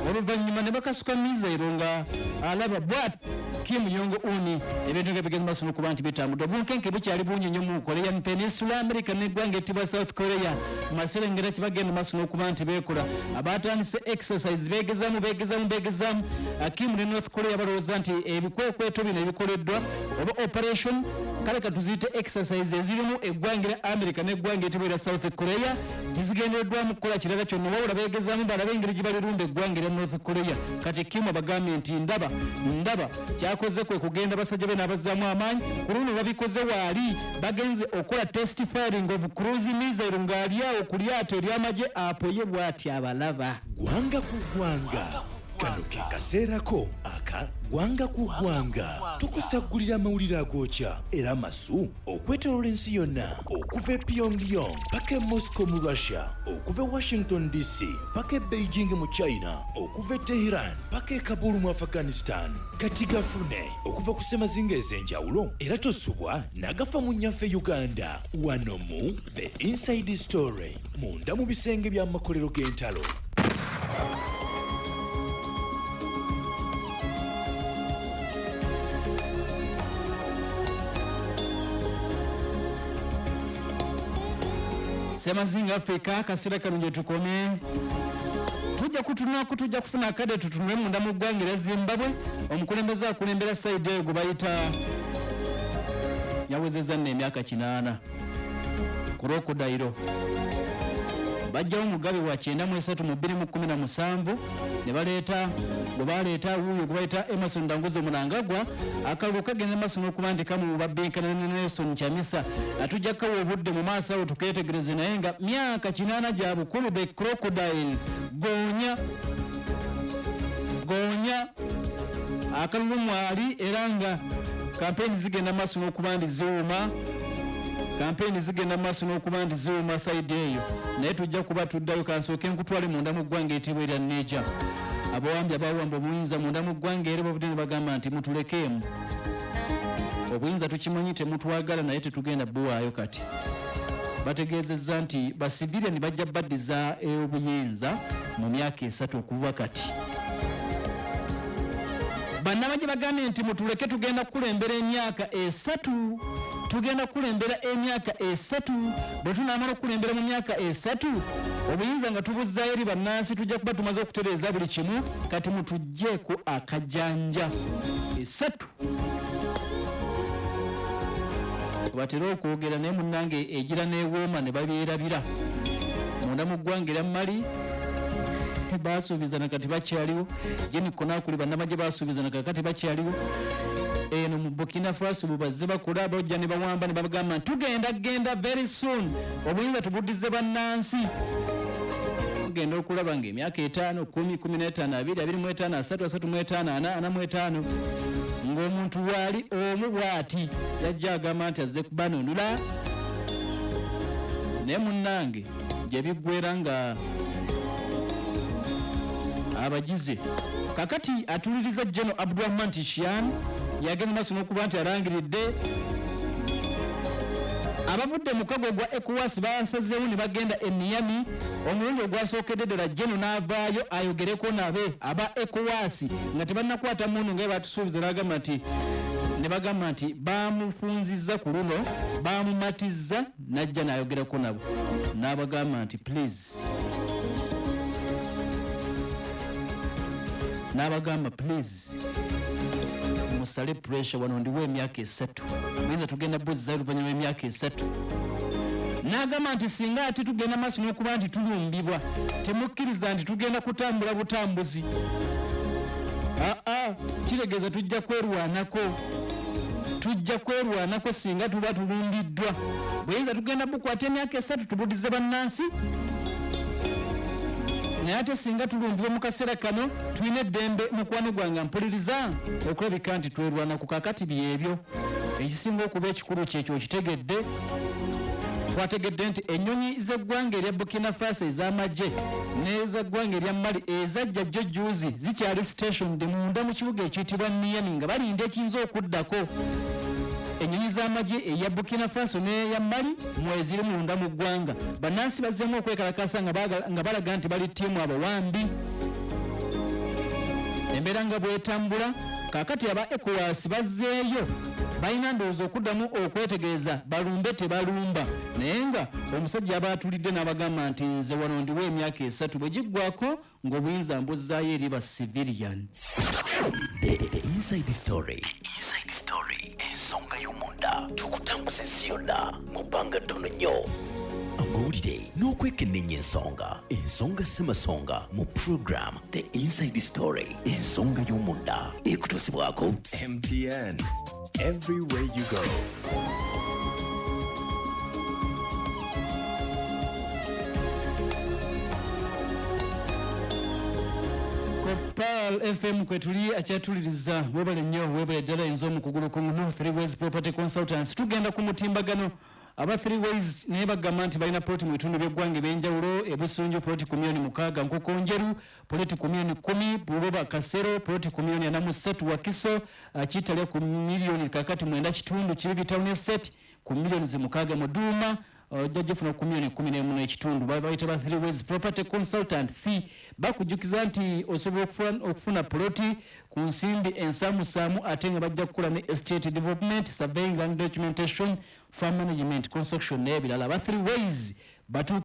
oluvannyuma ne bakasuka mizairo nga alaba bwat Kim Jong-un ebintu nga bigenda maaso n'okuba nti bitambudde. Obunkenke bukyali bungi nnyo mu Korean Peninsula, America n'eggwanga ettibwa South Korea. Mu maserengeta kye bagenda maaso n'okuba nti beekola. Abaatandise exercise beegezaamu. Kim ne North Korea balowooza nti ebikwekweto bino ebikoleddwa oba operation kale katuziyite exercise ezirimu eggwanga lya America n'eggwanga ettibwa lya South Korea tizigendereddwamu kukola kirala kyonna wabula beegezaamu balabe engeri gye balirunda eggwanga lya North Korea. Kati Kim abagambye nti ndaba kyakoze kwe kugenda basajja be n'abazzaamu amaanyi ku luno babikoze waali bagenze okola test firing of cruise missile ng'ali awo ku lyato ery'amagye apoye bw'ati abalaba. Gwanga ku gwanga kano ke kaseerako aka gwanga ku gwanga tukusagulira amawulire agookya era amasu okwetooloola ensi yonna okuva e Pyongyang paka e Moscow mu Russia, okuva e Washington DC paka e Beijing mu China, okuva e Tehran paka e Kabul mu Afghanistan. Kati gafune okuva ku ssemazinga ez'enjawulo era tosubwa n'agafa mu nnyaffe Uganda. Wano mu The Inside Story munda mu bisenge by'amakolero g'entalo. Semazinga Afrika kasira kalungi tukome tujja kufuna akade tutunule munda mu ggwanga lya Zimbabwe. Omukulembeze akulembera side eyo gwe bayita yawezezza nno emyaka 8 Crocodile bajjawo mugabe wa 93 mu 2017 ne baleeta wuuyo gwe bayita Emerson Dangozo Munangagwa. Akalulu kagenda maaso n'okuba nti kamu babbenkana ne Nelson Chamisa atujja kawa obudde mu maaso awo tukeetegereze naye nga myaka 8 gya bukulu. The Crocodile goonya akalulu mwali era nga kampeni zigenda maaso n'okuba nti ziwuma side eyo naye tujja kuba tuddayo kansooke nkutwale munda mu ggwanga etibwa erya Niger. Abawambi abawamba obuyinza munda mu ggwanga era bavudde ne bagamba nti mutulekeemu obuyinza tukimanyi temutwagala naye tetugenda buwaayo. Kati bategeezezza nti basiviliani bajja baddiza obuyinza mu myaka 3 okuva kati. Bannamagye bagambye nti mutuleke tugenda kukulembera emyaka 3. Bwe tunaamala okukulembera mu myaka 3 obuyinza nga tubuzzaayo eri bannansi tujja kuba tumaze okutereeza buli kimu. Kati mutugjeeko akajanja 3 batera okwogera naye munnange egira n'ewooma ne babyerabira munda mu ggwanga erya Mali basuubiza nakati bakyaliwo. Jeni Konakuli bannamagye basuubiza nakati bakyaliwo. Eno mu Burkina Faso bubazze bakola abajja ne bawamba ne bagamba tugenda very soon obuyinza tubuddize bannansi. Tugenda okulaba nga emyaka 5 10 15 20 25 3 5 ng'omuntu waali omu bw'ati yajja agamba nti azze kubanunula naye munnange gye biggwera nga abagize. Kakati atuliriza General Abdurrahman Tishian yagenda maaso n'okuba nti arangiridde abavudde mu kago gwa ECOWAS basazeewo ne bagenda e Niamey. Omulundi ogwasookedde ddala General n'avaayo ayogereko nabe aba ECOWAS nga tebannakwata muntu nga batusuubiza ne bagamba nti bamufunzizza ku luno bamumatizza najja n'ayogerako nabo n'abagamba nti please musale pressure wano ndiwo emyaka 3 buyinza tugenda buzzayo oluvannyuma emyaka 3. N'agamba nti singa ati tugenda maaso n'okuba nti tulumbibwa temukkiriza nti tugenda kutambula butambuzi. Kiregeeza tujja kwerwanako singa tuba tulumbiddwa. Buyinza tugenda bukwata emyaka 3 tubuddize bannansi naye ate singa tulumbibwa mu kaseera kano tulina eddembe mukwano gwange mpuliriza okulabika nti twerwanako. Kakati byebyo ekisinga okuba ekikulu kyekyo kitegedde. Twategedde nti ennyonyi z'eggwanga erya Burkina Faso ez'amagye n'ez'eggwanga erya Mali ezajja jjo juuzi zikyali station munda mu kibuga ekiyitibwa Niamey nga balinda ekiyinza okuddako. Ennyonyi z'amagye eya Burkina Faso n'eya Mali mweziri munda mu ggwanga. Bannansi bazzeemu okwekalakasa nga balaga nti bali ttiimu abawambi. embeera nga bwetambula kakati aba ECOWAS bazzeeyo balina ndowooza okuddamu okwetegereza balumbe tebalumba naye nga omusajja aba atulidde n'abagamba nti nze wano ndiwo emyaka 3 bwe giggwako ng'obuyinza mbuzzaayo eri ba civilian. The inside story ensonga y'omunda tukutambuza yonna mu bbanga ttono nnyo amawulire n'okwekenneenya ensonga ssemasonga mu program The Inside Story ensonga y'omunda ekutuusibwako MTN everywhere you go. Pal FM kwetuli akyatuliriza webale nnyo webale ddala enzo omukugulu ku North 3 Ways Property Consultants tugenda ku mutimbagano aba 3 Ways naye bagamba nti balina ploti mu bitundu by'eggwanga ebyenjawulo ebusunju ploti 6,000 nkokonjeru ploti 10,000 buloba kasero ploti 43 wakiso kitale ku milioni kakati 9.2 town estate ku milioni 6 Muduma jajjefuna ku milioni 11 ekitundu bayita ba 3 Ways Property Consultants bakujukiza nti osobola okufuna ploti ku nsimbi ensamusamu ate nga bajja kukola ne estate development surveying and documentation farm management construction n'ebirala ba 3 Ways batu